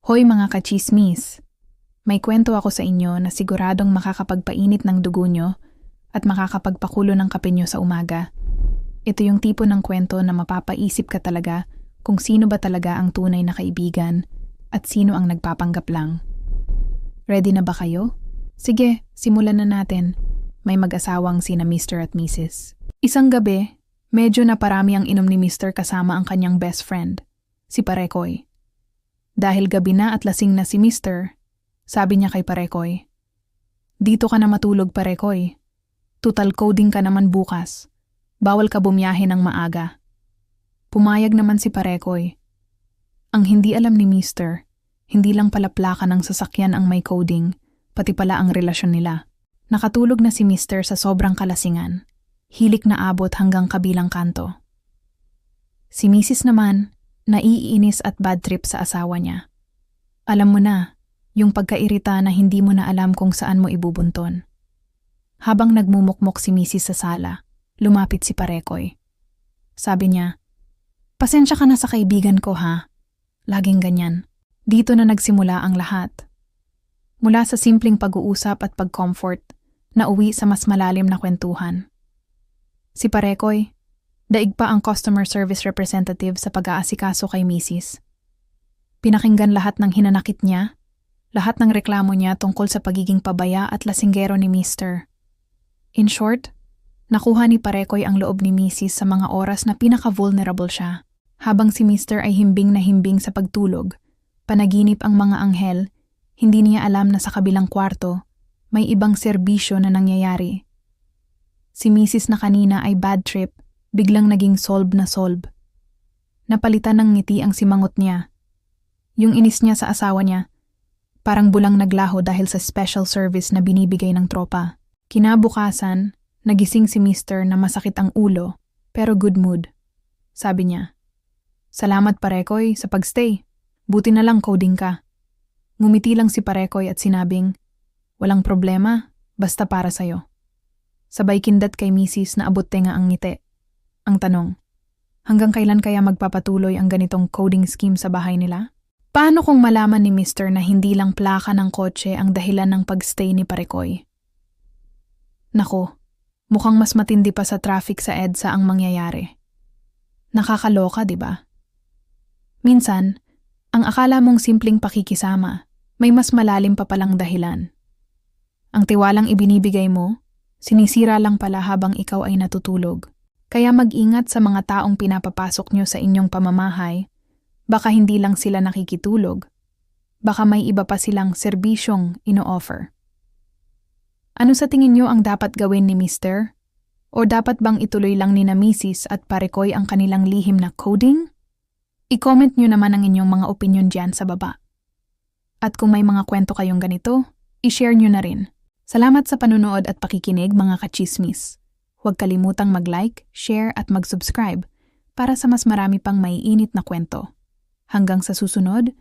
Hoy mga kachismis! May kwento ako sa inyo na siguradong makakapagpainit ng dugo nyo at makakapagpakulo ng kape nyo sa umaga. Ito yung tipo ng kwento na mapapaisip ka talaga kung sino ba talaga ang tunay na kaibigan at sino ang nagpapanggap lang. Ready na ba kayo? Sige, simulan na natin. May mag-asawang sina Mr. at Mrs. Isang gabi, medyo naparami ang inom ni Mr. kasama ang kanyang best friend, si Parekoy. Dahil gabi na at lasing na si Mr., sabi niya kay Parekoy, "Dito ka na matulog, Parekoy. Tutal coding ka naman bukas. Bawal ka bumiyahe ng maaga." Pumayag naman si Parekoy. Ang hindi alam ni Mr., hindi lang pala plaka ng sasakyan ang may coding, pati pala ang relasyon nila. Nakatulog na si Mr. sa sobrang kalasingan. Hilik na abot hanggang kabilang kanto. Si Mrs. naman, naiinis at bad trip sa asawa niya. Alam mo na, yung pagkairita na hindi mo na alam kung saan mo ibubunton. Habang nagmumukmok si Mrs. sa sala, lumapit si Parekoy. Sabi niya, "Pasensya ka na sa kaibigan ko ha. Laging ganyan. Dito na nagsimula ang lahat." Mula sa simpleng pag-uusap at pag-comfort, nauwi sa mas malalim na kwentuhan. Si Parekoy, daig pa ang customer service representative sa pag-aasikaso kay Mrs. Pinakinggan lahat ng hinanakit niya, lahat ng reklamo niya tungkol sa pagiging pabaya at lasinggero ni Mr. In short, nakuha ni Parekoy ang loob ni Mrs. sa mga oras na pinaka-vulnerable siya. Habang si Mr. ay himbing na himbing sa pagtulog, panaginip ang mga anghel, hindi niya alam na sa kabilang kwarto, may ibang serbisyo na nangyayari. Si Mrs. na kanina ay bad trip, biglang naging solve na solve. Napalitan ng ngiti ang simangot niya. Yung inis niya sa asawa niya, parang bulang naglaho dahil sa special service na binibigay ng tropa. Kinabukasan, nagising si Mr. na masakit ang ulo, pero good mood. Sabi niya, "Salamat Parekoy sa pagstay. Buti na lang coding ka." Ngumiti lang si Parekoy at sinabing, "Walang problema, basta para sa'yo." Sabay kindat kay Mrs. na abot tenga ang ngiti. Ang tanong, hanggang kailan kaya magpapatuloy ang ganitong coding scheme sa bahay nila? Paano kung malaman ni Mr. na hindi lang plaka ng kotse ang dahilan ng pagstay ni Parekoy? Nako, mukhang mas matindi pa sa traffic sa EDSA ang mangyayari. Nakakaloka, di ba? Minsan, ang akala mong simpleng pakikisama, may mas malalim pa palang dahilan. Ang tiwalang ibinibigay mo, sinisira lang pala habang ikaw ay natutulog. Kaya mag-ingat sa mga taong pinapapasok nyo sa inyong pamamahay. Baka hindi lang sila nakikitulog. Baka may iba pa silang serbisyong ino-offer. Ano sa tingin nyo ang dapat gawin ni Mr.? O dapat bang ituloy lang ni na Mrs. at Parekoy ang kanilang lihim na coding? I-comment nyo naman ang inyong mga opinion dyan sa baba. At kung may mga kwento kayong ganito, i-share nyo na rin. Salamat sa panunood at pakikinig mga kachismis. Huwag kalimutang mag-like, share at mag-subscribe para sa mas marami pang maiinit na kwento. Hanggang sa susunod,